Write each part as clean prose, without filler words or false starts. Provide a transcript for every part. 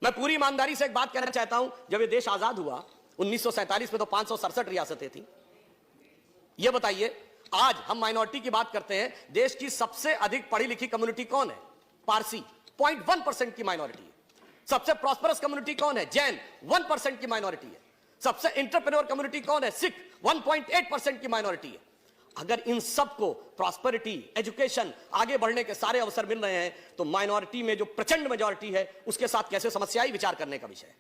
मैं पूरी ईमानदारी से एक बात कहना चाहता हूं, जब ये देश आजाद हुआ 1947 में तो 567 रियासतें थी। ये बताइए, आज हम माइनॉरिटी की बात करते हैं, देश की सबसे अधिक पढ़ी लिखी कम्युनिटी कौन है? पारसी, 0.1% की माइनॉरिटी है। सबसे प्रॉस्परस कम्युनिटी कौन है? जैन, 1% की माइनॉरिटी है। सबसे एंटरप्रेन्योर कम्युनिटी कौन है? सिख, 1.8% की माइनॉरिटी है। अगर इन सबको प्रॉस्पेरिटी, एजुकेशन, आगे बढ़ने के सारे अवसर मिल रहे हैं, तो माइनॉरिटी में जो प्रचंड मेजॉरिटी है उसके साथ कैसे समस्या आई, विचार करने का विषय है।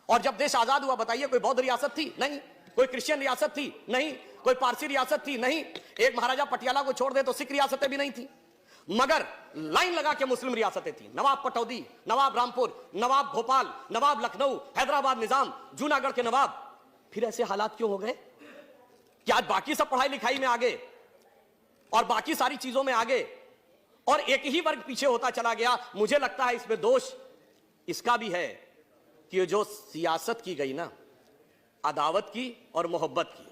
और जब देश आजाद हुआ, बताइए, कोई बौद्ध रियासत थी? नहीं। कोई क्रिश्चियन रियासत थी? नहीं। कोई पारसी रियासत थी? नहीं। एक महाराजा पटियाला को छोड़ दे तो सिख रियासतें भी नहीं थी, मगर लाइन लगा के मुस्लिम रियासतें थी। नवाब पटौदी, नवाब रामपुर, नवाब भोपाल, नवाब लखनऊ, हैदराबाद निजाम, जूनागढ़ के नवाब। फिर ऐसे हालात क्यों हो गए कि आज बाकी सब पढ़ाई लिखाई में आगे और बाकी सारी चीजों में आगे और एक ही वर्ग पीछे होता चला गया? मुझे लगता है इसमें दोष इसका भी है कि ये जो सियासत की गई ना, अदावत की और मोहब्बत की।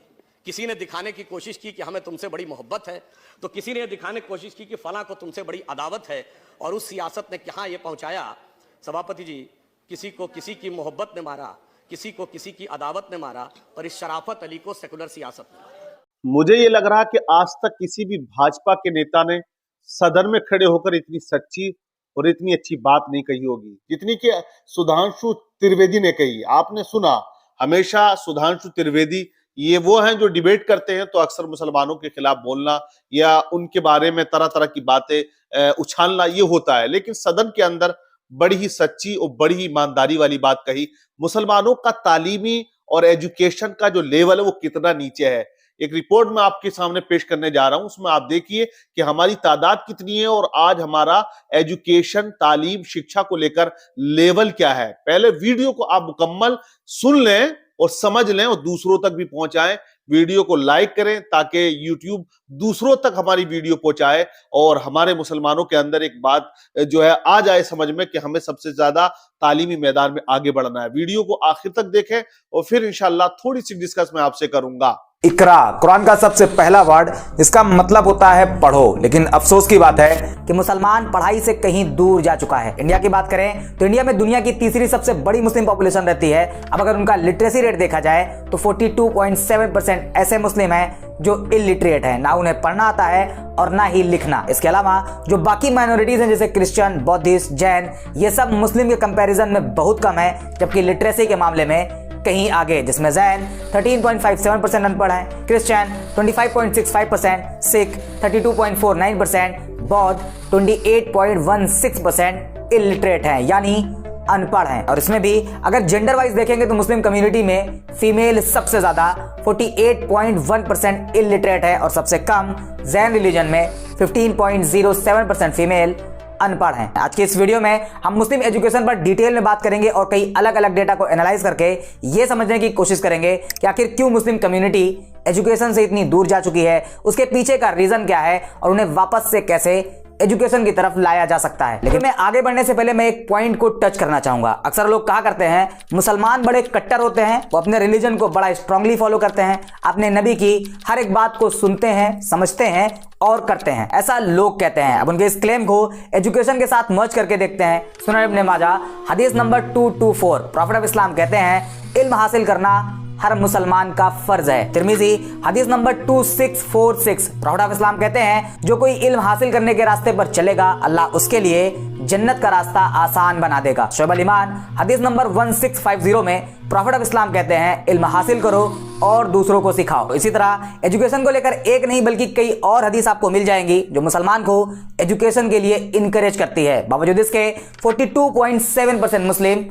किसी ने दिखाने की कोशिश की कि हमें तुमसे बड़ी मोहब्बत है, तो किसी ने दिखाने की कोशिश की कि फलां को तुमसे बड़ी अदावत है, और उस सियासत ने कहां यह पहुंचाया सभापति जी, किसी को किसी की मोहब्बत ने मारा, किसी को किसी की अदावत ने मारा, और इस शराफत अली को सेकुलर सियासत ने मारा। मुझे ये लग रहा कि आज तक किसी भी भाजपा के नेता ने सदन में खड़े होकर इतनी सच्ची और इतनी अच्छी बात नहीं कही होगी जितनी कि सुधांशु त्रिवेदी ने कही। आपने सुना, हमेशा सुधांशु त्रिवेदी ये वो हैं जो डिबेट करते हैं तो अक्सर मुसलमानों के खिलाफ बोलना या उनके बारे में तरह तरह की बातें उछालना ये होता है, लेकिन सदन के अंदर बड़ी ही सच्ची और बड़ी ही ईमानदारी वाली बात कही। मुसलमानों का तालीमी और एजुकेशन का जो लेवल है वो कितना नीचे है। एक रिपोर्ट मैं आपके सामने पेश करने जा रहा हूं, उसमें आप देखिए कि हमारी तादाद कितनी है और आज हमारा एजुकेशन, तालीम, शिक्षा को लेकर लेवल क्या है। पहले वीडियो को आप मुकम्मल सुन लें और समझ लें और दूसरों तक भी पहुंचाएं। वीडियो को लाइक करें ताकि यूट्यूब दूसरों तक हमारी वीडियो पहुंचाए और हमारे मुसलमानों के अंदर एक बात जो है आ जाए समझ में कि हमें सबसे ज्यादा तालीमी मैदान में आगे बढ़ना है। वीडियो को आखिर तक देखें और फिर इंशाल्लाह थोड़ी सी डिस्कस मैं आपसे करूंगा। इकरा कुरान का सबसे पहला वर्ड, इसका मतलब होता है पढ़ो, लेकिन अफसोस की बात है कि मुसलमान पढ़ाई से कहीं दूर जा चुका है। इंडिया की बात करें तो इंडिया में दुनिया की तीसरी सबसे बड़ी मुस्लिम पॉपुलेशन रहती है। अब अगर उनका लिटरेसी रेट देखा जाए तो 42.7% ऐसे मुस्लिम हैं जो इलिटरेट हैं, ना उन्हें पढ़ना आता है और ना ही लिखना। इसके अलावा जो बाकी माइनॉरिटीज हैं जैसे क्रिश्चियन, बौद्धिस्ट, जैन, ये सब मुस्लिम के कंपैरिजन में बहुत कम है, जबकि लिटरेसी के मामले में कहीं आगे, जिसमें जैन 13.57% अनपढ़ हैं, क्रिश्चियन 25.65%, सिख 32.49%, बौद्ध 28.16% इलिटरेट हैं, यानी अनपढ़ हैं। और इसमें भी अगर जेंडर वाइज देखेंगे तो मुस्लिम कम्युनिटी में फीमेल सबसे ज्यादा 48.1% इलिटरेट है और सबसे कम जैन रिलीजन में 15.07% फीमेल अनपढ़ हैं। आज की इस वीडियो में हम मुस्लिम एजुकेशन पर डिटेल में बात करेंगे और कई अलग अलग डेटा को एनालाइज करके ये समझने की कोशिश करेंगे कि आखिर क्यों मुस्लिम कम्युनिटी एजुकेशन से इतनी दूर जा चुकी है, उसके पीछे का रीजन क्या है और उन्हें वापस से कैसे एजुकेशन की तरफ लाया जा सकता है। लेकिन मैं आगे बढ़ने से पहले मैं एक पॉइंट को टच करना चाहूंगा। अक्सर लोग कहा करते हैं मुसलमान बड़े कट्टर होते हैं, वो अपने रिलीजन को बड़ा स्ट्रांगली फॉलो करते हैं, अपने नबी की हर एक बात को सुनते हैं, समझते हैं और करते हैं, ऐसा लोग कहते हैं। अब उनके इस क्लेम को एजुकेशन के साथ मर्ज करके देखते हैं। सुनन इब्न माजा हदीस नंबर 224, प्रॉफिट ऑफ इस्लाम कहते हैं इल्म हासिल करना हर मुसलमान का फर्ज है। तिर्मिजी हदीस नंबर 2646, प्रॉफिट ऑफ इस्लाम कहते हैं जो कोई इल्म हासिल करने के रास्ते पर चलेगा अल्लाह उसके लिए जन्नत का रास्ता आसान बना देगा। शोएब अल ईमान हदीस नंबर 1650 में प्रॉफिट ऑफ इस्लाम कहते हैं इल्म हासिल करो और दूसरों को सिखाओ। इसी तरह एजुकेशन को लेकर एक नहीं बल्कि कई और हदीस आपको मिल जाएंगी जो मुसलमान को एजुकेशन के लिए इनकरेज करती है। बावजूद इसके 42.7% मुस्लिम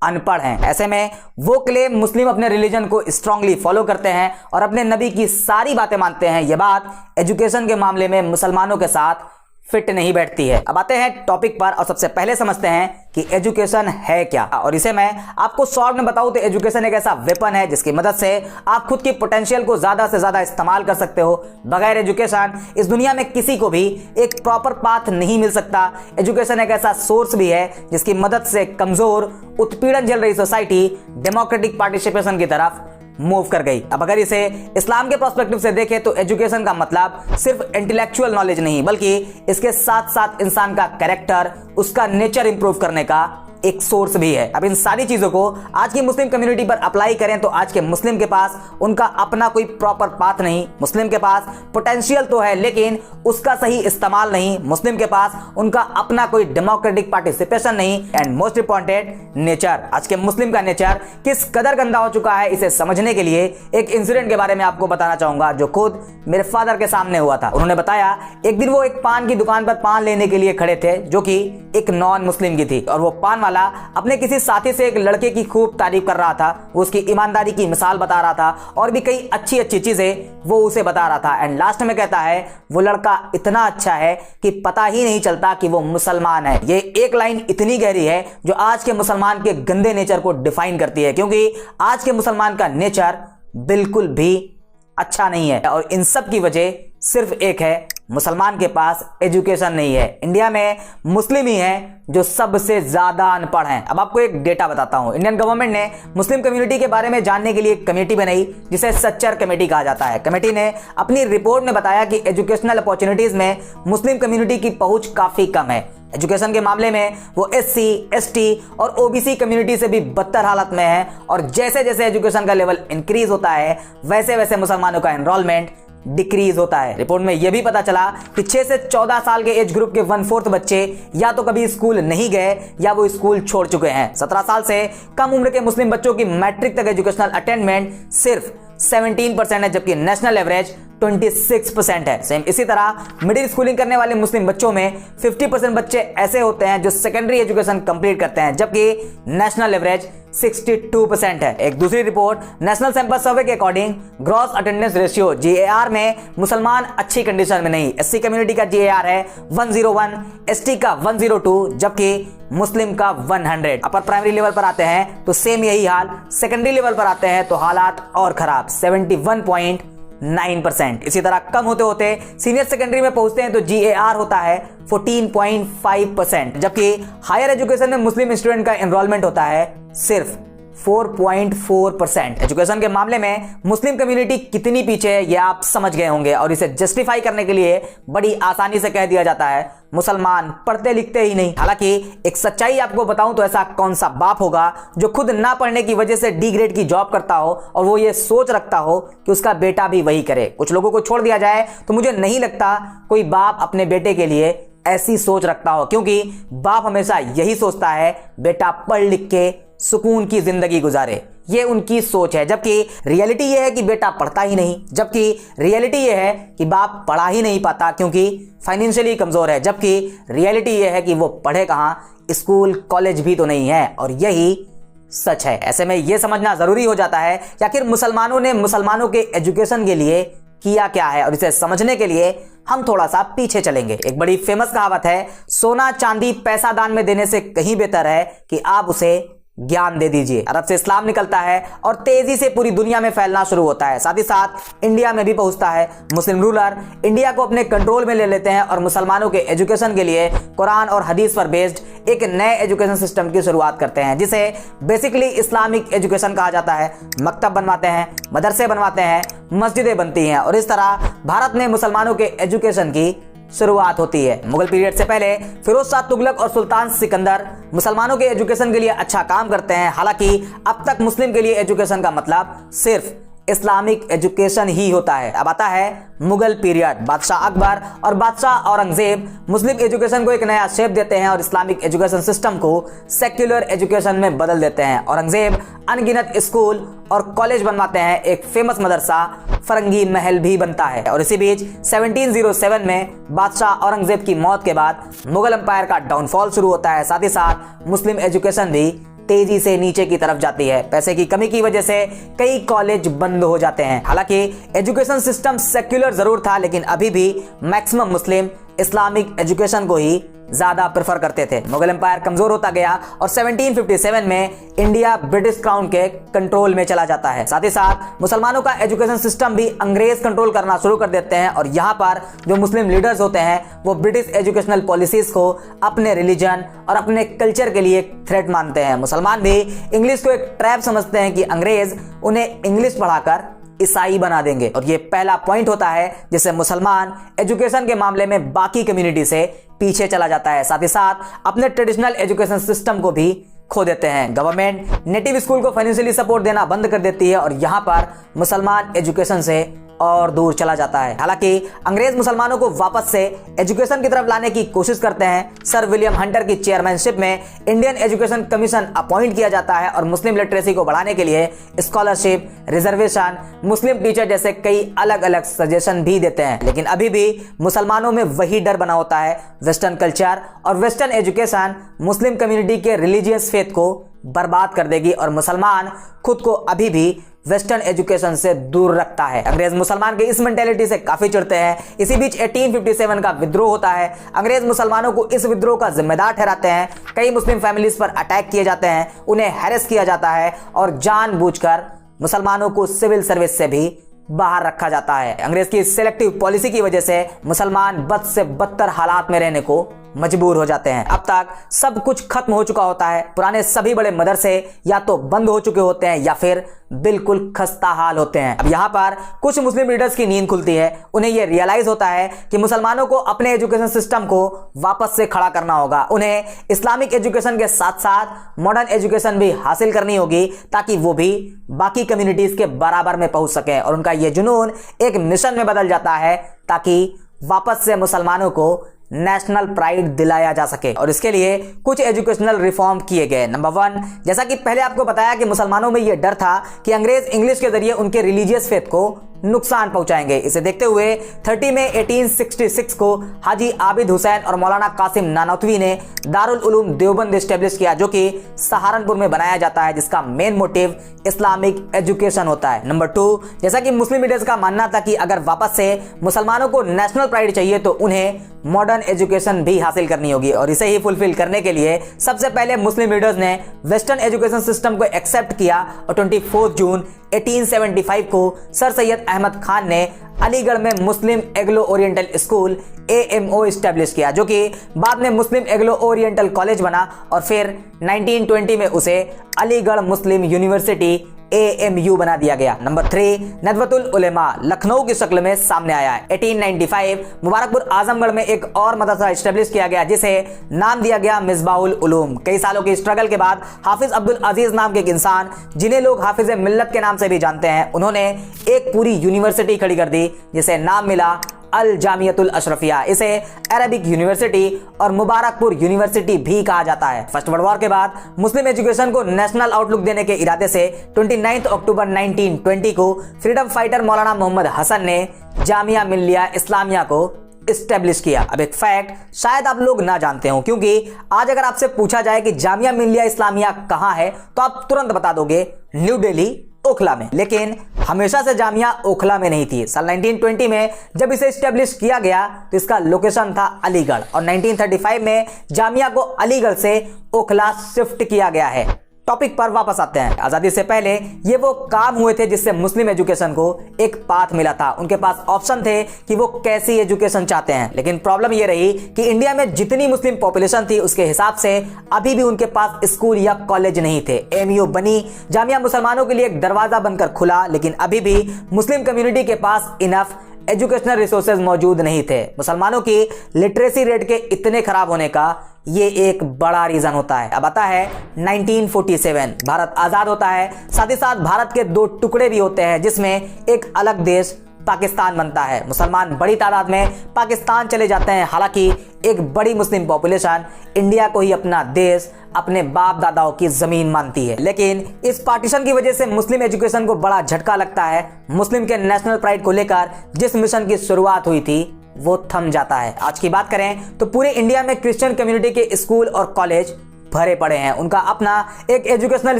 अनपढ़ हैं। ऐसे में वो क्लेम मुस्लिम अपने रिलीजन को स्ट्रांगली फॉलो करते हैं और अपने नबी की सारी बातें मानते हैं, ये बात एजुकेशन के मामले में मुसलमानों के साथ फिट नहीं बैठती है। अब आते हैं टॉपिक पर और सबसे पहले समझते हैं कि एजुकेशन है क्या। और इसे मैं आपको शॉर्ट में बताऊं तो एजुकेशन एक ऐसा वेपन है जिसकी मदद से आप खुद की पोटेंशियल को ज्यादा से ज्यादा इस्तेमाल कर सकते हो। बगैर एजुकेशन इस दुनिया में किसी को भी एक प्रॉपर पाथ नहीं मिल सकता। एजुकेशन एक ऐसा सोर्स भी है जिसकी मदद से कमजोर, उत्पीड़न झेल रही सोसाइटी डेमोक्रेटिक पार्टिसिपेशन की तरफ मूव कर गई। अब अगर इसे इस्लाम के पर्सपेक्टिव से देखें तो एजुकेशन का मतलब सिर्फ इंटेलेक्चुअल नॉलेज नहीं बल्कि इसके साथ साथ इंसान का कैरेक्टर, उसका नेचर इंप्रूव करने का एक सोर्स भी है। अब इन सारी चीजों को आज की मुस्लिम कम्युनिटी पर अप्लाई करें तो आज के मुस्लिम के पास उनका अपना कोई प्रॉपर पाथ नहीं। मुस्लिम के पास पोटेंशियल तो है लेकिन उसका सही इस्तेमाल नहीं। मुस्लिम के पास उनका अपना कोई डेमोक्रेटिक पार्टिसिपेशन नहीं। And most important, nature. आज के मुस्लिम का नेचर किस कदर गंदा हो चुका है, इसे समझने के लिए एक इंसिडेंट के बारे में आपको बताना चाहूंगा जो खुद मेरे फादर के सामने हुआ था। उन्होंने बताया एक दिन वो एक पान की दुकान पर पान लेने के लिए खड़े थे जो कि एक नॉन मुस्लिम की थी, और वो पान वाला अपने किसी साथी से एक लड़के की खूब तारीफ कर रहा था। वो उसकी ईमानदारी की मिसाल बता रहा था और भी कई अच्छी अच्छी चीजें वो उसे बता रहा था। एंड लास्ट में कहता है वो लड़का इतना अच्छा है कि पता ही नहीं चलता कि वो मुसलमान है। ये एक लाइन इतनी गहरी है जो आज के मुसलमान के गंदे नेचर को डिफाइन करती है, क्योंकि आज के मुसलमान का नेचर बिल्कुल भी अच्छा नहीं है। और इन सब की वजह सिर्फ एक है, मुसलमान के पास एजुकेशन नहीं है। इंडिया में मुस्लिम ही हैं जो सबसे ज्यादा अनपढ़ हैं। अब आपको एक डेटा बताता हूं। इंडियन गवर्नमेंट ने मुस्लिम कम्युनिटी के बारे में जानने के लिए एक कमेटी बनाई जिसे सच्चर कमेटी कहा जाता है। कमेटी ने अपनी रिपोर्ट में बताया कि एजुकेशनल अपॉर्चुनिटीज में मुस्लिम कम्युनिटी की पहुंच काफी कम है। एजुकेशन के मामले में वो SC, ST और OBC कम्युनिटी से भी बदतर हालत में है, और जैसे जैसे एजुकेशन का लेवल इंक्रीज होता है वैसे वैसे मुसलमानों का एनरोलमेंट डिक्रीज होता है। रिपोर्ट में यह भी पता चला कि 6 से 14 साल के एज ग्रुप के 1/4 बच्चे या तो कभी स्कूल नहीं गए या वो स्कूल छोड़ चुके हैं। 17 साल से कम उम्र के मुस्लिम बच्चों की मैट्रिक तक एजुकेशनल अटेंडमेंट सिर्फ 17% है, जबकि नेशनल एवरेज 26% है। सेम इसी तरह मिडिल स्कूलिंग करने वाले मुस्लिम बच्चों में 50% बच्चे ऐसे होते हैं जो सेकेंडरी एजुकेशन कंप्लीट करते हैं, जबकि नेशनल एवरेज 62% है। एक दूसरी रिपोर्ट नेशनल सैंपल सर्वे के according gross attendance ratio GAR में मुसलमान अच्छी कंडीशन में नहीं। SC कम्युनिटी का GAR है 101, ST का 102, जबकि मुस्लिम का 100। अपर प्राइमरी लेवल पर आते हैं तो सेम यही हाल, सेकेंडरी लेवल पर आते हैं तो हालात और खराब, 71.9%। इसी तरह कम होते होते सीनियर सेकेंडरी में पहुंचते हैं तो GAR होता है 14.5%, जबकि हायर एजुकेशन में मुस्लिम स्टूडेंट का एनरोलमेंट होता है सिर्फ 4.4%। एजुकेशन के मामले में मुस्लिम कम्युनिटी कितनी पीछे है ये आप समझ गए होंगे, और इसे जस्टिफाई करने के लिए बड़ी आसानी से कह दिया जाता है मुसलमान पढ़ते लिखते ही नहीं। हालांकि एक सच्चाई आपको बताऊं तो ऐसा कौन सा बाप होगा जो खुद ना पढ़ने की वजह से D ग्रेड की जॉब करता हो और वो ये सोच रखता हो कि उसका बेटा भी वही करे। कुछ लोगों को छोड़ दिया जाए तो मुझे नहीं लगता कोई बाप अपने बेटे के लिए ऐसी सोच रखता हो, क्योंकि बाप हमेशा यही सोचता है बेटा पढ़ लिख के सुकून की जिंदगी गुजारे। ये उनकी सोच है, जबकि रियलिटी ये है कि बेटा पढ़ता ही नहीं, जबकि रियलिटी ये है कि बाप पढ़ा ही नहीं पाता क्योंकि फाइनेंशियली कमजोर है, जबकि रियलिटी ये है कि वो पढ़े कहां, स्कूल कॉलेज भी तो नहीं है, और यही सच है। ऐसे में यह समझना जरूरी हो जाता है कि आखिर मुसलमानों ने मुसलमानों के एजुकेशन के लिए किया क्या है, और इसे समझने के लिए हम थोड़ा सा पीछे चलेंगे। एक बड़ी फेमस कहावत है, सोना चांदी पैसा दान में देने से कहीं बेहतर है कि आप उसे ज्ञान दे दीजिए। अरब से इस्लाम निकलता है और तेजी से पूरी दुनिया में फैलना शुरू होता है, साथ ही साथ इंडिया में भी पहुंचता है। मुस्लिम रूलर इंडिया को अपने कंट्रोल में ले लेते हैं और मुसलमानों के एजुकेशन के लिए कुरान और हदीस पर बेस्ड एक नए एजुकेशन सिस्टम की शुरुआत करते हैं, जिसे बेसिकली इस्लामिक एजुकेशन कहा जाता है। मकतब बनवाते हैं, मदरसे बनवाते हैं, मस्जिदें बनती हैं, और इस तरह भारत में मुसलमानों के एजुकेशन की शुरुआत होती है। मुगल पीरियड से पहले फिरोज शाह तुगलक और सुल्तान सिकंदर मुसलमानों के एजुकेशन के लिए अच्छा काम करते हैं। हालांकि अब तक मुस्लिम के लिए एजुकेशन का मतलब सिर्फ इस्लामिक एजुकेशन ही होता है। अब आता है मुगल पीरियड। बादशाह अकबर और बादशाह औरंगजेब मुस्लिम एजुकेशन को एक नया शेप देते हैं और इस्लामिक एजुकेशन सिस्टम को सेक्युलर एजुकेशन में बदल देते हैं। औरंगजेब अनगिनत स्कूल और कॉलेज बनवाते हैं, एक फेमस मदरसा फरंगी महल भी बनता है। और इसी बीच 1707 में बादशाह औरंगजेब की मौत के बाद मुगल एम्पायर का डाउनफॉल शुरू होता है। साथ ही साथ मुस्लिम एजुकेशन भी तेजी से नीचे की तरफ जाती है। पैसे की कमी की वजह से कई कॉलेज बंद हो जाते हैं। हालांकि एजुकेशन सिस्टम सेक्युलर जरूर था, लेकिन अभी भी मैक्सिमम मुस्लिम इस्लामिक एजुकेशन को ही ज्यादा प्रेफर करते थे। मुगल एम्पायर कमजोर होता गया और 1757 में इंडिया ब्रिटिश क्राउन के कंट्रोल में चला जाता है। साथ ही साथ मुसलमानों का एजुकेशन सिस्टम भी अंग्रेज कंट्रोल करना शुरू कर देते हैं, और यहाँ पर जो मुस्लिम लीडर्स होते हैं वो ब्रिटिश एजुकेशनल पॉलिसीज को अपने रिलीजन और अपने कल्चर के लिए थ्रेट मानते हैं। मुसलमान भी इंग्लिश को एक ट्रैप समझते हैं कि अंग्रेज उन्हें इंग्लिश पढ़ाकर ईसाई बना देंगे, और ये पहला पॉइंट होता है जिससे मुसलमान एजुकेशन के मामले में बाकी कम्युनिटी से पीछे चला जाता है। साथ ही साथ अपने ट्रेडिशनल एजुकेशन सिस्टम को भी खो देते हैं। गवर्नमेंट नेटिव स्कूल को फाइनेंशियली सपोर्ट देना बंद कर देती है और यहाँ पर मुसलमान एजुकेशन से और दूर चला जाता है। हालांकि अंग्रेज मुसलमानों को वापस से एजुकेशन की तरफ लाने की कोशिश करते हैं। सर विलियम हंटर की चेयरमैनशिप में इंडियन एजुकेशन कमीशन अपॉइंट किया जाता है और मुस्लिम लिटरेसी को बढ़ाने के लिए स्कॉलरशिप, रिजर्वेशन, मुस्लिम टीचर जैसे कई अलग अलग सजेशन भी देते हैं। लेकिन अभी भी मुसलमानों में वही डर बना होता है, वेस्टर्न कल्चर और वेस्टर्न एजुकेशन मुस्लिम कम्युनिटी के रिलीजियस फेथ को बर्बाद कर देगी और मुसलमान खुद को अभी भी वेस्टर्न एजुकेशन से दूर रखता है। अंग्रेज मुसलमान के इस मेंटेलिटी से काफी चिढ़ते हैं। इसी बीच 1857 का विद्रोह होता है। अंग्रेज मुसलमानों को इस विद्रोह का जिम्मेदार ठहराते हैं। कई मुस्लिम फैमिलीज पर अटैक किए जाते हैं, उन्हें हैरेस किया जाता है और जानबूझकर मुसलमानों को सिविल सर्विस से भी बाहर रखा जाता है। अंग्रेज की सिलेक्टिव पॉलिसी की वजह से मुसलमान बद से बदतर हालात में रहने को मजबूर हो जाते हैं। अब तक सब कुछ खत्म हो चुका होता है। पुराने सभी बड़े मदरसे या तो बंद हो चुके होते हैं या फिर बिल्कुल खस्ता हाल होते हैं। अब यहाँ पर कुछ मुस्लिम लीडर्स की नींद खुलती है। उन्हें यह रियलाइज होता है कि मुसलमानों को अपने एजुकेशन सिस्टम को वापस से खड़ा करना होगा। उन्हें इस्लामिक एजुकेशन के साथ साथ मॉडर्न एजुकेशन भी हासिल करनी होगी ताकि वो भी बाकी कम्युनिटीज के बराबर में पहुंच सके। और उनका यह जुनून एक मिशन में बदल जाता है ताकि वापस से मुसलमानों को नेशनल प्राइड दिलाया जा सके। और इसके लिए कुछ एजुकेशनल रिफॉर्म किए गए। नंबर 1, जैसा कि पहले आपको बताया कि मुसलमानों में यह डर था कि अंग्रेज इंग्लिश के जरिए उनके रिलीजियस फेथ को नुकसान पहुंचाएंगे। इसे देखते हुए 30 मई 1866 को हाजी आबिद हुसैन और मौलाना कासिम नानौतवी ने दारुल उलूम देवबंद एस्टेब्लिश किया, जो कि सहारनपुर में बनाया जाता है, जिसका मेन मोटिव इस्लामिक एजुकेशन होता है। नंबर 2, जैसा कि मुस्लिम लीडर्स का मानना था कि अगर वापस से मुसलमानों को नेशनल प्राइड चाहिए तो उन्हें मॉडर्न एजुकेशन भी हासिल करनी होगी। और इसे ही फुलफिल करने के लिए सबसे पहले मुस्लिम लीडर्स ने वेस्टर्न एजुकेशन सिस्टम को एक्सेप्ट किया और 24 जून 1875 को सर सैयद अहमद खान ने अलीगढ़ में मुस्लिम एग्लो ओरिएंटल स्कूल AMO स्टैब्लिश किया, जो कि बाद में मुस्लिम एग्लो ओरिएंटल कॉलेज बना और फिर 1920 में उसे अलीगढ़ मुस्लिम यूनिवर्सिटी AMU बना दिया गया। नंबर 3, नदवतुल उलेमा लखनऊ की शक्ल में सामने आया है। 1895 मुबारकपुर आजमगढ़ में एक और मदरसा एस्टेब्लिश किया गया जिसे नाम दिया गया मिसबाहुल उलूम। कई सालों की स्ट्रगल के बाद हाफिज अब्दुल अजीज नाम के एक इंसान, जिन्हें लोग हाफिज मिल्लत के नाम से भी जानते हैं, उन्होंने एक पूरी यूनिवर्सिटी खड़ी कर दी जिसे नाम मिला अल जामियतुल अशरफिया। इसे अरबिक यूनिवर्सिटी और मुबारकपुर यूनिवर्सिटी भी कहा जाता है। फर्स्ट वर्ल्ड वॉर के बाद मुस्लिम एजुकेशन को नेशनल आउटलुक देने के इरादे से 29 अक्टूबर 1920 को फ्रीडम फाइटर मौलाना मोहम्मद हसन ने जामिया मिल्लिया इस्लामिया को इस्टेब्लिश किया। अब एक फैक्ट शायद आप लोग ना जानते हो, क्योंकि आज अगर आपसे पूछा जाए कि जामिया मिल्लिया इस्लामिया कहां है तो आप तुरंत बता दोगे न्यू दिल्ली, ओखला में। लेकिन हमेशा से जामिया ओखला में नहीं थी। साल 1920 में जब इसे एस्टेब्लिश किया गया तो इसका लोकेशन था अलीगढ़ और 1935 में जामिया को अलीगढ़ से ओखला शिफ्ट किया गया है। टॉपिक पर वापस आते हैं। आजादी से पहले ये वो काम हुए थे जिससे मुस्लिम एजुकेशन को एक पाथ मिला था। उनके पास ऑप्शन थे कि वो कैसी एजुकेशन चाहते हैं। लेकिन प्रॉब्लम ये रही कि इंडिया में जितनी मुस्लिम पॉपुलेशन थी उसके हिसाब से अभी भी उनके पास स्कूल या कॉलेज नहीं थे। AMU बनी, जामिया मुसलमानों के लिए एक दरवाजा बनकर खुला, लेकिन अभी भी मुस्लिम कम्युनिटी के पास इनफ एजुकेशनल रिसोर्सेज मौजूद नहीं थे। मुसलमानों की लिटरेसी रेट के इतने खराब होने का ये एक बड़ा रीजन होता है। अब आता है 1947, भारत आजाद होता है। साथ ही साथ भारत के 2 टुकड़े भी होते हैं जिसमें एक अलग देश पाकिस्तान बनता है। मुसलमान बड़ी तादाद में पाकिस्तान चले जाते हैं। हालांकि एक बड़ी मुस्लिम पॉपुलेशन इंडिया को ही अपना देश, अपने बाप दादाओं की जमीन मानती है। लेकिन इस पार्टीशन की वजह से मुस्लिम एजुकेशन को बड़ा झटका लगता है। मुस्लिम के नेशनल प्राइड को लेकर जिस मिशन की शुरुआत हुई थी वो थम जाता है। आज की बात करें तो पूरे इंडिया में क्रिश्चियन कम्युनिटी के स्कूल और कॉलेज भरे पड़े हैं। उनका अपना एक एजुकेशनल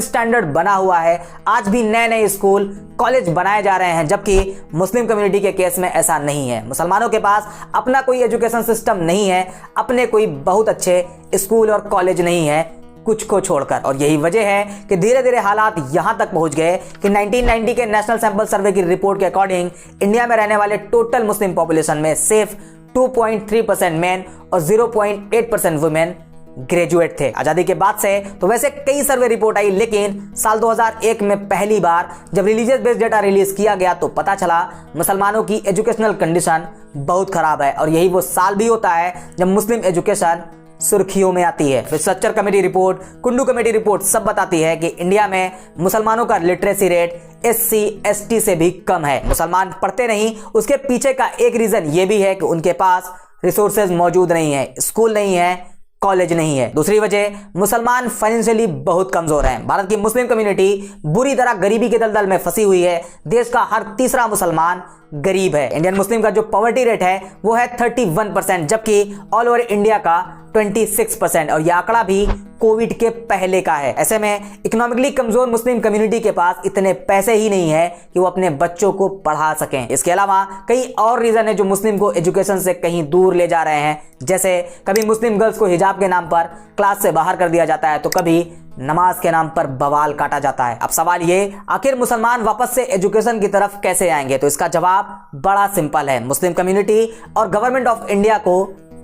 स्टैंडर्ड बना हुआ है। आज भी नए नए स्कूल कॉलेज बनाए जा रहे हैं, जबकि मुस्लिम कम्युनिटी के केस में ऐसा नहीं है। मुसलमानों के पास अपना कोई एजुकेशन सिस्टम नहीं है, अपने कोई बहुत अच्छे स्कूल और कॉलेज नहीं है, कुछ को छोड़कर। और यही वजह है कि धीरे धीरे हालात यहां तक पहुंच गए कि 1990 के नेशनल सैंपल सर्वे की रिपोर्ट के अकॉर्डिंग इंडिया में रहने वाले टोटल मुस्लिम पॉपुलेशन में सिर्फ 2.3% मेन और 0.8% वुमेन ग्रेजुएट थे। आजादी के बाद से तो वैसे कई सर्वे रिपोर्ट आई, लेकिन साल 2001 में पहली बार जब रिलीजियस बेस्ड डेटा रिलीज किया गया तो पता चला मुसलमानों की एजुकेशनल कंडीशन बहुत खराब है। और यही वो साल भी होता है जब मुस्लिम एजुकेशन सुर्खियों में आती है। Researcher committee report, Kundu committee report सब बताती है कि इंडिया में मुसलमानों का लिटरेसी रेट SC ST से भी कम है। मुसलमान पढ़ते नहीं, उसके पीछे का एक रीजन ये भी है कि उनके पास रिसोर्सेज मौजूद नहीं है, स्कूल नहीं है, कॉलेज नहीं है। दूसरी वजह, मुसलमान फाइनेंशियली बहुत कमजोर हैं। भारत की मुस्लिम कम्युनिटी बुरी तरह गरीबी के दलदल में फंसी हुई है। देश का हर तीसरा मुसलमान गरीब है। इंडियन मुस्लिम का जो पॉवर्टी रेट है वो है 31%, जबकि ऑल ओवर इंडिया का 26%, और यह आंकड़ा भी कोविड के पहले का है। ऐसे में इकोनॉमिकली कमजोर मुस्लिम कम्युनिटी के पास इतने पैसे ही नहीं है कि वो अपने बच्चों को पढ़ा सकें। इसके अलावा कई और रीजन है जो मुस्लिम को एजुकेशन से कहीं दूर ले जा रहे हैं। जैसे कभी मुस्लिम गर्ल्स को हिजाब के नाम पर क्लास से बाहर कर दिया जाता है, तो कभी नमाज के नाम पर बवाल काटा जाता है। अब सवाल ये, आखिर मुसलमान वापस से एजुकेशन की तरफ कैसे आएंगे? तो इसका जवाब बड़ा सिंपल है। मुस्लिम कम्युनिटी और गवर्नमेंट ऑफ इंडिया को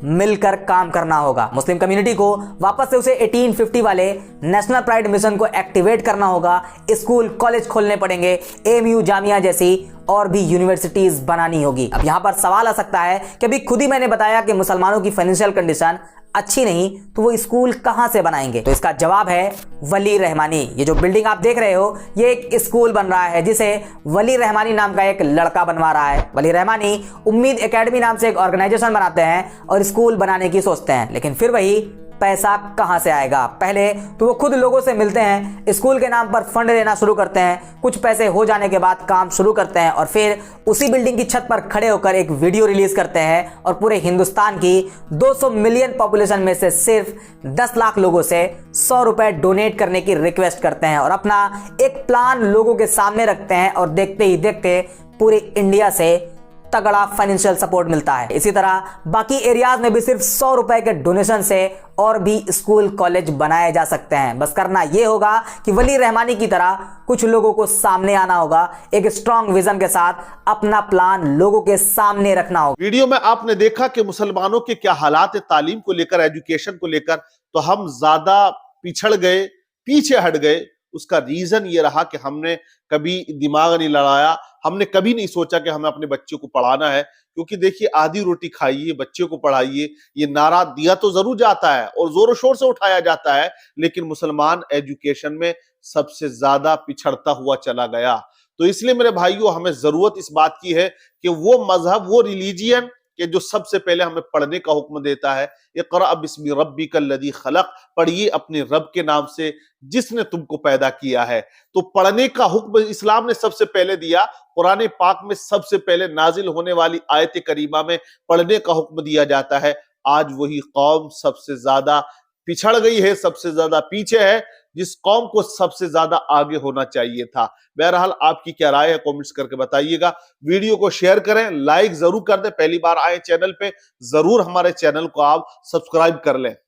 मिलकर काम करना होगा। मुस्लिम कम्युनिटी को वापस से उसे 1850 वाले नेशनल प्राइड मिशन को एक्टिवेट करना होगा। स्कूल कॉलेज खोलने पड़ेंगे, AMU जामिया जैसी और भी यूनिवर्सिटीज बनानी होगी। अब यहां पर सवाल आ सकता है कि अभी खुद ही मैंने बताया कि मुसलमानों की फाइनेंशियल कंडीशन अच्छी नहीं, तो वो स्कूल कहां से बनाएंगे? तो इसका जवाब है वली रहमानी। ये जो बिल्डिंग आप देख रहे हो, ये एक स्कूल बन रहा है जिसे वली रहमानी नाम का एक लड़का बनवा रहा है। वली रहमानी उम्मीद एकेडमी नाम से एक ऑर्गेनाइजेशन बनाते हैं और स्कूल बनाने की सोचते हैं, लेकिन फिर वही पैसा कहां से आएगा? पहले तो वो खुद लोगों से मिलते हैं, स्कूल के नाम पर फंड लेना शुरू करते हैं, कुछ पैसे हो जाने के बाद काम शुरू करते हैं और फिर उसी बिल्डिंग की छत पर खड़े होकर एक वीडियो रिलीज करते हैं और पूरे हिंदुस्तान की 200 मिलियन पॉपुलेशन में से सिर्फ 10 लाख लोगों से 100 रुपए डोनेट करने की रिक्वेस्ट करते हैं और अपना एक प्लान लोगों के सामने रखते हैं और देखते ही देखते पूरे इंडिया से तगड़ा फाइनेंशियल सपोर्ट मिलता है। इसी तरह बाकी एरियाज में भी सिर्फ 100 रुपए के डोनेशन से और भी स्कूल कॉलेज बनाए जा सकते हैं। बस करना यह होगा कि वली रहमानी की तरह कुछ लोगों को सामने आना होगा, एक स्ट्रॉन्ग विजन के साथ अपना प्लान लोगों के सामने रखना होगा। वीडियो में आपने देखा कि मुसलमानों के क्या हालात है तालीम को लेकर, एजुकेशन को लेकर, तो हम ज्यादा पिछड़ गए, पीछे हट गए। उसका रीजन ये रहा कि हमने कभी दिमाग नहीं लड़ाया, हमने कभी नहीं सोचा कि हमें अपने बच्चों को पढ़ाना है। क्योंकि देखिए, आधी रोटी खाइए, बच्चे को पढ़ाइए, ये नारा दिया तो जरूर जाता है और जोरों शोर से उठाया जाता है, लेकिन मुसलमान एजुकेशन में सबसे ज्यादा पिछड़ता हुआ चला गया। तो इसलिए मेरे भाइयों, हमें जरूरत इस बात की है कि वो मजहब, वो रिलीजियन कि जो सबसे पहले हमें पढ़ने का हुक्म देता है, इक़रा बिस्मि रब्बिकल लज़ी खलक़, पढ़िए अपने रब के नाम से जिसने तुमको पैदा किया है। तो पढ़ने का हुक्म इस्लाम ने सबसे पहले दिया। कुरान पाक में सबसे पहले नाजिल होने वाली आयत करीमा में पढ़ने का हुक्म दिया जाता है। आज वही कौम सबसे ज्यादा पिछड़ गई है, सबसे ज्यादा पीछे है, जिस कौम को सबसे ज्यादा आगे होना चाहिए था। बहरहाल आपकी क्या राय है, कमेंट्स करके बताइएगा। वीडियो को शेयर करें, लाइक जरूर कर दें। पहली बार आए चैनल पे, जरूर हमारे चैनल को आप सब्सक्राइब कर लें।